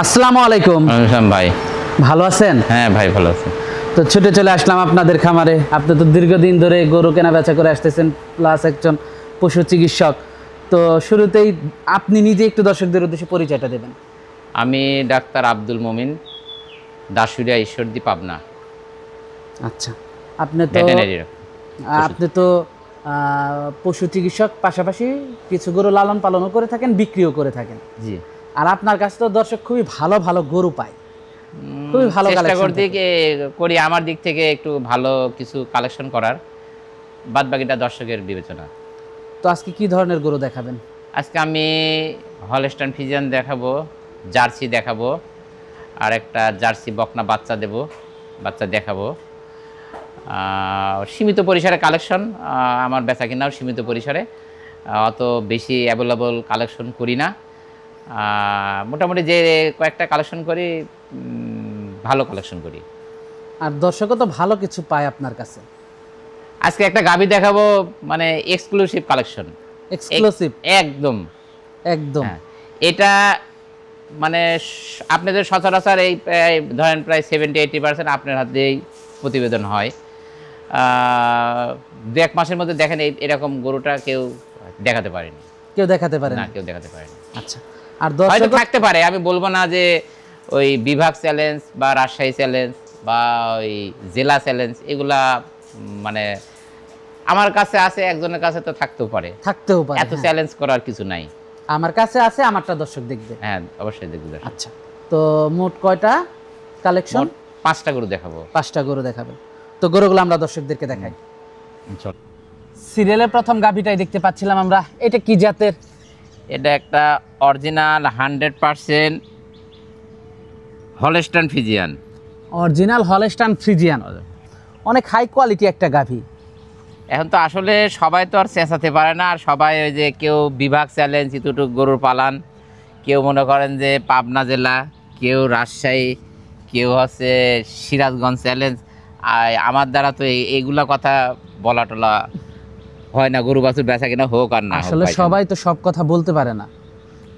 আসসালামু আলাইকুম ভাই, ভালো আছেন? হ্যাঁ ভাই ভালো আছি। তো ছুটে চলে আসলাম আপনাদের খামারে। আপনি তো দীর্ঘদিন ধরে গরু কেনা বেচা করে আসতেছেন, প্লাস একজন পশু চিকিৎসক। তো শুরুতেই আপনি নিজে একটু দর্শকদের উদ্দেশ্যে পরিচয়টা দেবেন। আমি ডাক্তার আব্দুল মমিন, দাসুরিয়া ঈশ্বরদী, পাবনা। আচ্ছা, আপনি তো পশু চিকিৎসক, পাশাপাশি কিছু গরু লালন পালনও করে থাকেন, বিক্রিও করে থাকেন। জি। আর আপনার কাছে তো দর্শক খুবই ভালো ভালো গরু পায়, খুবই ভালো কালেকশন করি। আমার দিক থেকে একটু ভালো কিছু কালেকশন করার, বাদ বাকিটা দর্শকের বিবেচনা। তো আজকে কি ধরনের গরু দেখাবেন? আজকে আমি হলস্টাইন ফ্রিজিয়ান দেখাবো, জার্সি দেখাবো, আর একটা জার্সি বকনা বাচ্চা দেখাবো। সীমিত পরিসরে কালেকশন, আমার বেচা কিনাও সীমিত পরিসরে, অত বেশি অ্যাভেলেবল কালেকশন করি না। মোটামুটি যে কয়েকটা কালেকশন করি, ভালো কালেকশন করি। আর দর্শকও তো ভালো কিছু পায় আপনার কাছে। আজকে একটা গাভী দেখাবো, মানে এক্সক্লুসিভ কালেকশন। এক্সক্লুসিভ একদম একদম। এটা মানে আপনাদের সচরাচর এই ধরেন প্রায় 70-80% আপনার হাত দিয়েই প্রতিবেদন হয়। 2-1 মাসের মধ্যে দেখেন এরকম গরুটা কেউ দেখাতে পারেনি। কেউ দেখাতে পারে না, কেউ দেখাতে পারেনি। আচ্ছা, আর দর্শক থাকতে পারে, আমি বলবো না যে ওই বিভাগ চ্যালেঞ্জ বা রাজশাহী চ্যালেঞ্জ বা ওই জেলা চ্যালেঞ্জ, এগুলা মানে আমার কাছে আছে, একজনের কাছে তো থাকতেও পারে। এত চ্যালেঞ্জ করার কিছু নাই। আমার কাছে আছে, আমারটা দর্শক দেখবে। হ্যাঁ, অবশ্যই দেখবে। আচ্ছা, তো মোট কয়টা কালেকশন? 5টা গরু দেখাবো। 5টা গরু দেখাবেন। তো গরুগুলো আমরা দর্শকদেরকে দেখাই। সিরিয়ালের প্রথম গাভীটাই দেখতে পাচ্ছিলাম আমরা। এটা কি জাতের? এটা একটা original 100% Holstein Friesian. Original Holstein Friesian, অনেক হাই কোয়ালিটি একটা গাভী। এখন তো আসলে সবাই তো আর চেঁচাতে পারে না, আর সবাই ওই যে কেউ বিভাগ চ্যালেঞ্জ ইতুটুক গরুর পালান, কেউ মনে করেন যে পাবনা জেলা, কেউ রাজশাহী, কেউ হচ্ছে সিরাজগঞ্জ চ্যালেঞ্জ। আর আমার দ্বারা তো এইগুলা কথা বলা টলা হয় না। গরু বাছুর বেচা কিনা হোক আর না, আসলে সবাই তো সব কথা বলতে পারে না।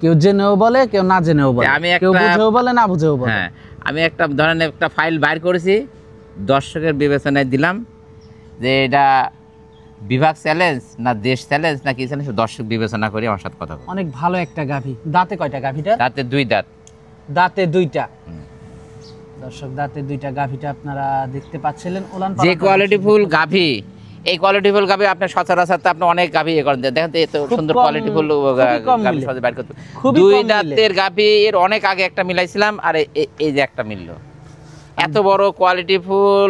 কেউ জেনেও বলে, কেউ না জেনেও বলে, কেউ বুঝেও বলে, না বুঝেও বলে। হ্যাঁ, আমি একটা ধরেন একটা ফাইল বাইর করেছি, দর্শকের বিবেচনায় দিলাম যে এটা বিভাগ চ্যালেঞ্জ না দেশ চ্যালেঞ্জ না কি চ্যালেঞ্জ, দর্শক বিবেচনা করি আমার সাথে কথা। অনেক ভালো একটা গাভী। দাঁতে কয়টা গাভীটা? দাঁতে 2 দাঁত। দাঁতে 2টা। দর্শক, দাঁতে 2টা গাভীটা আপনারা দেখতে পাচ্ছিলেন। যে কোয়ালিটিফুল গাভী, এই কোয়ালিটিফুল গাভী আপনার সচরাচর আপনি অনেক গাভী করেন, দেখেন তো এত সুন্দর কোয়ালিটিফুল গাভী সহজে বাইর করতে। 2 দাঁতের গাভী এর অনেক আগে একটা মিলাইছিলাম, আর এই যে একটা মিললো। এত বড় কোয়ালিটিফুল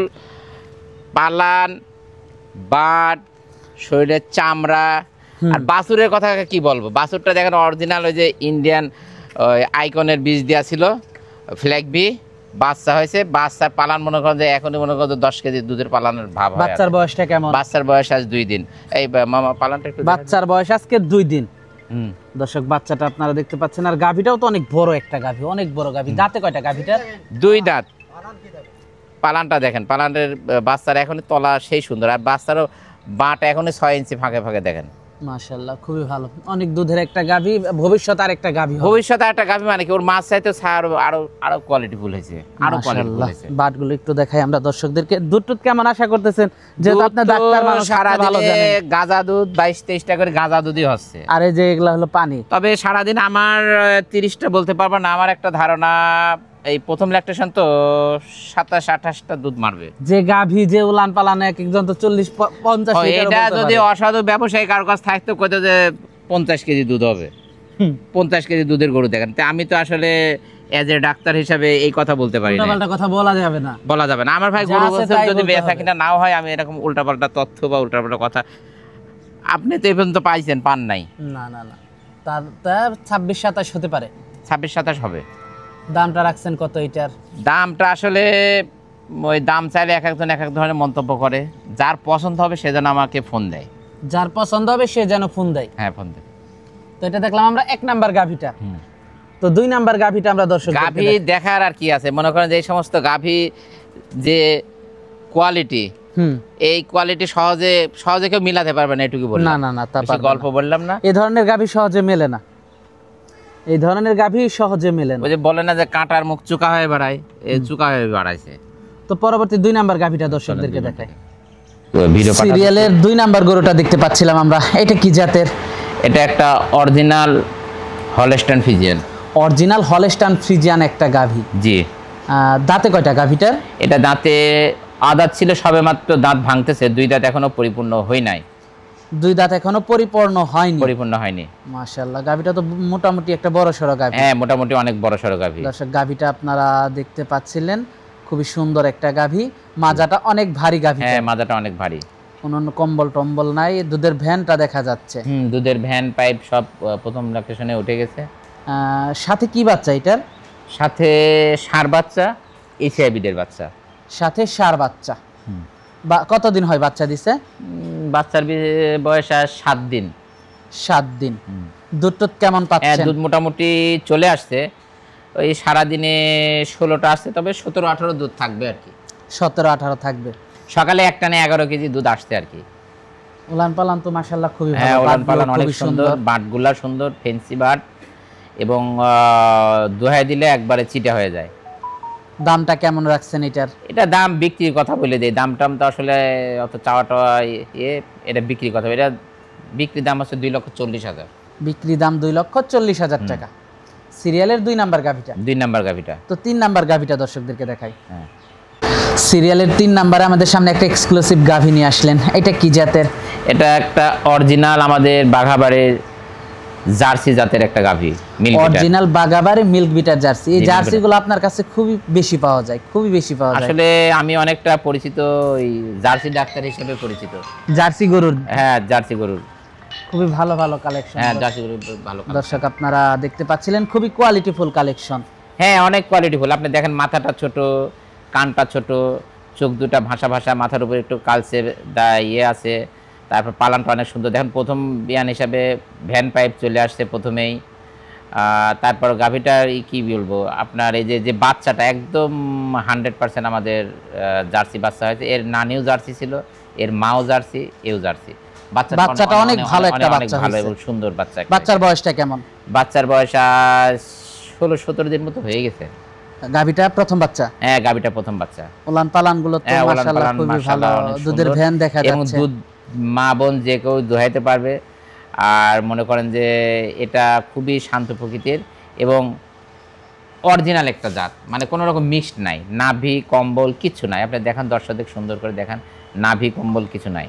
পালান, বাট, শরীরের চামড়া, আর বাছুরের কথা কি বলবো। বাছুরটা দেখেন অরিজিনাল ওই যে ইন্ডিয়ান আইকনের বীজ দেওয়া ছিল, ফ্ল্যাগ বি। বাচ্চা হয়েছে, বাচ্চার পালান মনে করেন যে এখনই মনে করেন 10 কেজি দুধের পালানের ভাব। বাচ্চার বয়সটা কেমন? বাচ্চার বয়স আজ 2 দিন। এই মামা পালানটা একটু, বাচ্চার বয়স আজকে 2 দিন। দর্শক, বাচ্চাটা আপনারা দেখতে পাচ্ছেন। আর গাভীটাও তো অনেক বড় একটা গাভী, অনেক বড় গাভী। দাঁতে কয়টা গাভীটা? 2 দাঁত। পালানটা দেখেন, পালানের বাচ্চার এখনই তলা সেই সুন্দর, আর বাচ্চারও বাট এখনই 6 ইঞ্চি ফাঁকে ফাঁকে দেখেন। মাশাআল্লাহ, খুবই ভালো। অনেক দুধের একটা গাভী, ভবিষ্যতে আর একটা গাভী, ভবিষ্যতে একটা গাভী মানে কি ওর মাছ চাইতে আরো কোয়ালিটিফুল হয়েছে, আরো কোয়ালিটিফুল হয়েছে। বাটগুলো একটু দেখাই আমরা দর্শকদেরকে। দুধ কেমন আশা করতেছেন? যেহেতু আপনি ডাক্তার মানুষ, সারা দিনে গাঁজা দুধ 22-23টা করে গাঁজা দুধই হচ্ছে। আর এই যে এগুলা হলো পানি। তবে সারা দিন আমার 30টা বলতে পারবো না, আমার একটা ধারণা এই প্রথম ল্যাকটেশন তো 27-28টা দুধ মারবে। যে গাভী যে উলান পালান একজন তো 40-50 লিটার। এটা যদি অসাধু ব্যবসায়ী কারো কাছে থাকতো কইতো যে 50 কেজি দুধ হবে, 50 কেজি দুধের গরু দেখেন। তা আমি তো আসলে এজ এ ডাক্তার হিসাবে এই কথা বলতে পারি না, উল্টাপাল্টা কথা বলা যাবে না। বলা যাবে না। আমার ভাই যা গরু আছে বলছে তাই যদি বলতে বেচা হবে। কিনা নাও হয়, আমি এরকম উল্টাপাল্টা তথ্য বা উল্টাপাল্টা কথা আপনি তো এই পর্যন্ত পাইছেন, পান নাই। না না না, তার 26-27 হতে পারে। 26-27 হবে। দামটা রাখছেন কত এটার? দামটা আসলে ওই দাম চাইলে এক একজন এক এক ধরনের মন্তব্য করে, যার পছন্দ হবে সে যেন আমাকে ফোন দেয়। যার পছন্দ হবে সে যেন ফোন দেয়। হ্যাঁ, ফোন দেয়। তো এটা দেখলাম আমরা 1 নাম্বার গাভিটা। তো 2 নাম্বার গাভিটা আমরা দর্শক গাভী দেখার আর কি আছে, মনে করেন যে এই সমস্ত গাভী যে কোয়ালিটি, এই কোয়ালিটি সহজে সহজে কেউ মিলাতে পারবে না, এটুকু বললাম। না না না, তা বেশি পারবে গল্প না। বললাম না। এই ধরনের গাভী সহজে মেলে না, এই ধরনের গাভী সহজে মেলে না। ওই যে বলে না যে কাঁটার মুখ চুকা হয়ে বাড়ায়, এই চুকা হয়ে বাড়াইছে। তো পরবর্তী 2 নাম্বার গাভিটা দর্শকদেরকে দেখাই। ভিডিও সিরিয়ালের 2 নাম্বার গরুটা দেখতে পাচ্ছিলাম আমরা, এটা কি জাতের? এটা একটা original Holstein Friesian. Original Holstein Friesian একটা গাভী। জি। দাঁতে কয়টা গাভীটার? এটা দাঁতে আদাত ছিল, সবে মাত্র দাঁত ভাঙতেছে, 2 দাঁত এখনো পরিপূর্ণ হয় নাই। 2 দাঁত এখনো পরিপূর্ণ হয়নি। পরিপূর্ণ হয়নি। মাশাআল্লাহ, গাভীটা তো মোটামুটি একটা বড় সড়ো গাভী। হ্যাঁ, মোটামুটি অনেক বড় সড়ো গাভী। দর্শক, গাভীটা আপনারা দেখতে পাচ্ছিলেন, খুবই সুন্দর একটা গাভী। মাজাটা অনেক ভারী গাভী। হ্যাঁ, মাজাটা অনেক ভারী। কোনো কম্বল টম্বল নাই, দুধের ভ্যানটা দেখা যাচ্ছে। দুধের ভ্যান পাইপ সব প্রথম লোকেশনে উঠে গেছে। সাথে কি বাচ্চা এটার? সাথে ষাঁড় বাচ্চা, এশিয়া বিডের বাচ্চা। সাথে ষাঁড় বাচ্চা। কতদিন হয় বাচ্চা দিছে? বাচ্চার বয়স আর 7 দিন। 7 দিন। দুধ টুধ কেমন পাচ্ছেন? দুধ মোটামুটি চলে আসছে, ওই সারাদিনে 16টা আসছে, তবে 17-18 দুধ থাকবে আর কি। 17-18 থাকবে। সকালে এক টানে 11 কেজি দুধ আসছে আর কি। উলান পালান তো মাশাআল্লাহ খুবই ভালো। হ্যাঁ, উলান পালান অনেক খুবই সুন্দর, বাটগুলা সুন্দর, ফেন্সি বাট, এবং দোহাই দিলে একবারে চিটা হয়ে যায়। দামটা কেমন রাখছেন এটার? এটা দাম বিক্রির কথা বলে দেয়, দাম টাম তো আসলে অত চাওয়াটা এটা বিক্রির কথা। এটা বিক্রি দাম হচ্ছে 2,40,000। বিক্রি দাম 2,40,000 টাকা। সিরিয়ালের 2 নাম্বার গাভিটা। 2 নাম্বার গাভিটা। তো 3 নাম্বার গাভিটা দর্শকদেরকে দেখাই। হ্যাঁ, সিরিয়ালের 3 নাম্বারে আমাদের সামনে একটা এক্সক্লুসিভ গাভি নিয়ে আসলেন, এটা কি জাতের? এটা একটা অরিজিনাল আমাদের বাঘাবাড়ির জার্সি জাতের একটা গাভি। অরিজিনাল বাঘাবাড়ি মিল্ক বিটার জার্সি। এই জার্সিগুলো আপনার কাছে খুবই বেশি পাওয়া যায়, খুবই বেশি পাওয়া যায়। আসলে আমি অনেকটা পরিচিত, ওই জার্সি ডাক্তার হিসেবে পরিচিত। জার্সি গরুর? হ্যাঁ, জার্সি গরুর খুবই ভালো ভালো কালেকশন। হ্যাঁ, জার্সি গরুর ভালো। দর্শক, আপনারা দেখতে পাচ্ছিলেন খুবই কোয়ালিটিফুল কালেকশন। হ্যাঁ, অনেক কোয়ালিটিফুল। আপনি দেখেন মাথাটা ছোট, কানটা ছোট, চোখ দুটা ভাষা ভাষা, মাথার উপরে একটু কালচে আছে। তারপর পালানটা অনেক সুন্দর। দেখেন প্রথম বিয়ান হিসাবে ভ্যান পাইপ চলে আসছে প্রথমেই। তারপর গাভীটার কি বলবো আপনার, এই যে বাচ্চাটা একদম 100% আমাদের জার্সি বাচ্চা হয়েছে। এর নানিও জার্সি ছিল, এর মাও জার্সি, এও জার্সি। বাচ্চাটা অনেক ভালো একটা বাচ্চা ভালো হয়েছে। এবং সুন্দর বাচ্চা। বাচ্চার বয়সটা কেমন? বাচ্চার বয়স 16-17 দিন মতো হয়ে গেছে। গাভীটা প্রথম বাচ্চা? হ্যাঁ, গাভীটা প্রথম বাচ্চা। উলান পালান গুলো তো মাশাআল্লাহ খুবই ভালো, দুধের ভ্যান দেখা যাচ্ছে। এবং দুধ মা বোন যে কেউ দোহাইতে পারবে। আর মনে করেন যে এটা খুবই শান্ত প্রকৃতির এবং অরিজিনাল একটা জাত, মানে কোনো রকম মিক্সড নাই, নাভি কম্বল কিছু নাই। আপনি দেখান, দর্শকদের সুন্দর করে দেখান, নাভি কম্বল কিছু নাই।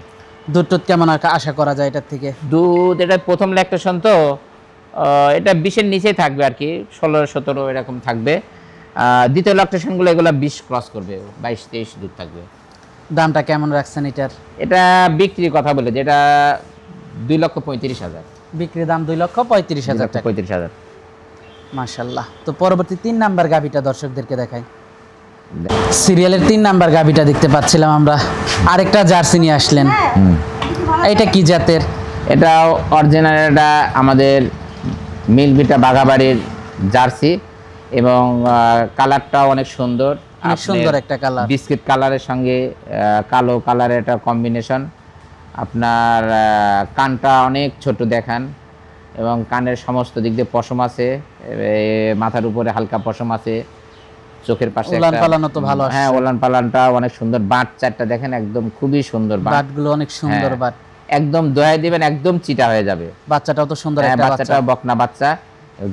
দুধ টুধ কেমন আশা করা যায় এটার থেকে? দুধ, এটা প্রথম ল্যাকটেশন তো এটা 20-এর নিচেই থাকবে আর কি, 16-17 এরকম থাকবে। দ্বিতীয় ল্যাকটেশনগুলো এগুলো 20 ক্রস করবে, 22-23 দুধ থাকবে। দামটা কেমন রাখছেন এটার? এটা বিক্রির কথা বলে, যেটা 2,35,000। বিক্রি দাম 2,35,000 টাকা। 35,000। মাশাআল্লাহ। তো পরবর্তী 3 নাম্বার গাভিটা দর্শকদেরকে দেখাই। সিরিয়ালের 3 নাম্বার গাভিটা দেখতে পাচ্ছিলাম আমরা, আরেকটা জার্সি নিয়ে আসলেন, এটা কি জাতের? এটা অরিজিনাল, এটা আমাদের মিল্ক বিটা বাঘাবাড়ির জার্সি এবং কালারটা অনেক সুন্দর, অনেক সুন্দর একটা কালার, বিস্কিট কালারের সঙ্গে কালো কালারের একটা কম্বিনেশন। আপনার কানটা অনেক ছোট দেখান এবং কানের সমস্ত দিক দিয়ে পশম আছে, মাথার উপরে হালকা পশম আছে, চোখের পাশে উলান পালানো তো ভালো আছে। হ্যাঁ, উলান পালানটা অনেক সুন্দর। বাট চারটা দেখেন, একদম খুবই সুন্দর বাটগুলো, অনেক সুন্দর বাট। একদম দোয়াই দিবেন, একদম চিটা হয়ে যাবে। বাচ্চাটাও তো সুন্দর একটা বাচ্চা। বাচ্চাটা বকনা বাচ্চা,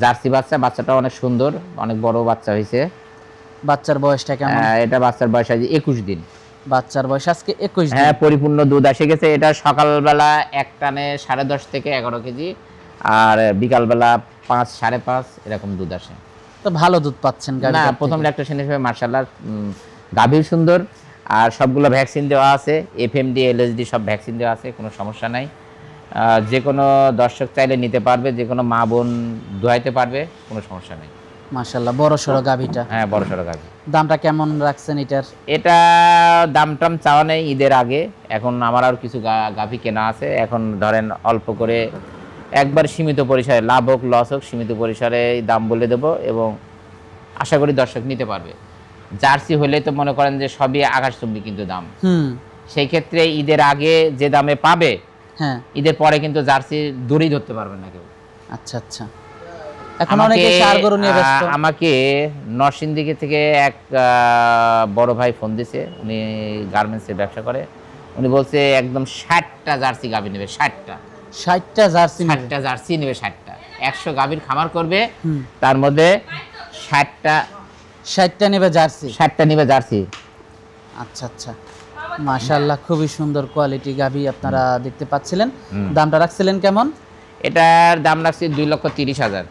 জার্সি বাচ্চা। বাচ্চাটা অনেক সুন্দর, অনেক বড় বাচ্চা হয়েছে। বাচ্চার বয়সটা কেমন? এটা বাচ্চার বয়স আজ 21 দিন। বাচ্চার বয়স আজকে 21 দিন। হ্যাঁ, পরিপূর্ণ দুধ এসে গেছে। এটা সকালবেলা এক টানে 10.5 থেকে 11 কেজি, আর বিকালবেলা 5-5.5 এরকম দুধ আসে। তো তো ভালো দুধ পাচ্ছেন না গাভীটা প্রথম ল্যাকটেশন হিসেবে মার্শাল্লাহ গাভীও সুন্দর, আর সবগুলো ভ্যাকসিন দেওয়া আছে, এফএমডি এলএসডি সব ভ্যাকসিন দেওয়া আছে, কোনো সমস্যা নাই। যে কোনো দর্শক চাইলে নিতে পারবে, যে কোনো মা বোন দোয়াইতে পারবে, কোনো সমস্যা নেই। মাশাআল্লাহ বড় সড়ো গাভীটা। হ্যাঁ বড় সড়ো গাভী। দামটা কেমন রাখছেন এটার? এটা দাম টাম চাওয়া নেই ঈদের আগে, এখন আমার আর কিছু গাভী কেনা আছে, এখন ধরেন অল্প করে একবার সীমিত পরিসরে, লাভ হোক লস হোক সীমিত পরিসরে দাম বলে দেবো, এবং আশা করি দর্শক নিতে পারবে। জার্সি হলে তো মনে করেন যে সবই আকাশচুম্বী কিন্তু দাম, সেই ক্ষেত্রে ঈদের আগে যে দামে পাবে, হ্যাঁ ঈদের পরে কিন্তু জার্সি দড়ি ধরতে পারবে না কেউ। আচ্ছা আচ্ছা। এখন অনেকে ষাঁড় গরু নিয়ে ব্যস্ত। আমাকে নরসিংদী থেকে এক বড় ভাই ফোন দিছে, উনি গার্মেন্টসের ব্যবসা করে, উনি বলছে একদম 60টা জার্সি গাভী নেবে, 60টা 60টা জার্সি নেবে, 60টা জার্সি নেবে, 60টা 100 গাভীর খামার করবে, তার মধ্যে 60টা নেবে জার্সি, 60টা নেবে জার্সি। আচ্ছা আচ্ছা মাশাআল্লাহ খুবই সুন্দর কোয়ালিটি গাভী আপনারা দেখতে পাচ্ছিলেন। দামটা রাখছিলেন কেমন? এটার দাম রাখছি 2,30,000।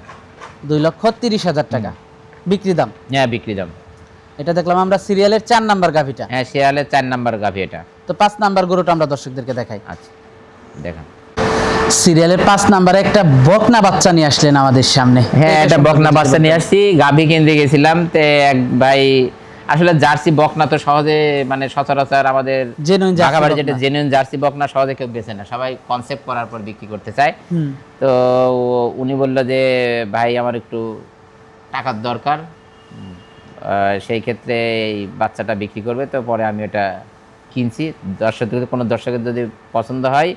2,30,000 টাকা বিক্রি দাম? হ্যাঁ বিক্রি দাম। এটা দেখলাম আমরা সিরিয়ালের 4 নাম্বার গাভীটা। হ্যাঁ সিরিয়ালের 4 নাম্বার গাভী এটা। তো 5 নাম্বার গরুটা আমরা দর্শকদেরকে দেখাই। আচ্ছা দেখান। সিরিয়ালের 5 নাম্বারে একটা বকনা বাচ্চা নিয়ে আসলেন আমাদের সামনে। হ্যাঁ এটা বকনা বাচ্চা নিয়ে আসছি, গাভী কিনতে গেছিলাম, তে এক ভাই আসলে জার্সি বকনা তো সহজে মানে সচরাচর আমাদের ঢাকাবাড়ি যেটা জেনুইন জার্সি বকনা সহজে কেউ বেচে না, সবাই কনসেপ্ট করার পর বিক্রি করতে চায়। তো উনি বলল যে ভাই আমার একটু টাকার দরকার, সেই ক্ষেত্রে এই বাচ্চাটা বিক্রি করবে, তো পরে আমি এটা কিনছি। কোনো দর্শকের যদি পছন্দ হয়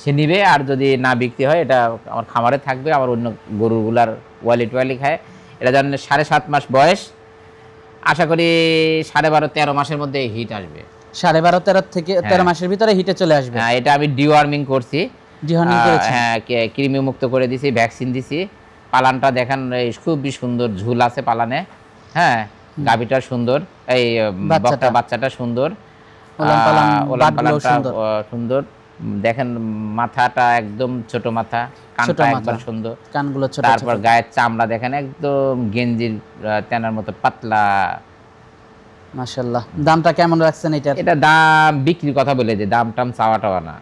সে নিবে, আর যদি না বিক্রি হয় এটা আমার খামারে থাকবে, আমার অন্য গরুগুলার ওয়ালি খায়। এটা জানেন 7.5 মাস বয়স, আশা করি 12.5-13 মাসের মধ্যে হিট আসবে। 12.5-13 থেকে 13 মাসের ভিতরে হিটে চলে আসবে। হ্যাঁ এটা আমি ডিওয়ার্মিং করছি, ডিওয়ার্মিং করেছি, হ্যাঁ কৃমি মুক্ত করে দিছি, ভ্যাকসিন দিছি। পালানটা দেখেন খুবই সুন্দর ঝুল আছে পালানে, হ্যাঁ গাভীটা সুন্দর, এই বাচ্চাটা সুন্দর, সুন্দর দেখেন, মাথাটা একদম ছোট মাথা, কানটা একবার সুন্দর, কানগুলো ছোট, তারপর গায়ের চামড়া দেখেন একদম গেঞ্জির তেনার মতো পাতলা। মাশাআল্লাহ দামটা কেমন রাখছেন এটার? এটা দাম বিক্রির কথা বলে যে দাম টাম চাওয়া না,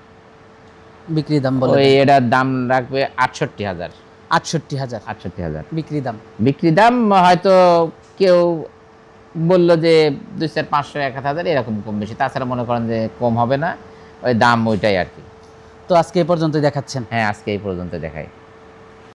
বিক্রি দাম বলে ওই এটার দাম রাখবে 68,000। 68,000 বিক্রি দাম হয়তো কেউ বললো যে 200, 500, 1,000 এরকম কম বেশি, তাছাড়া মনে করেন যে কম হবে না, ওই দাম ওইটাই আর কি। তো আজকে এই পর্যন্তই দেখাচ্ছেন? হ্যাঁ আজকে এই পর্যন্ত দেখাই।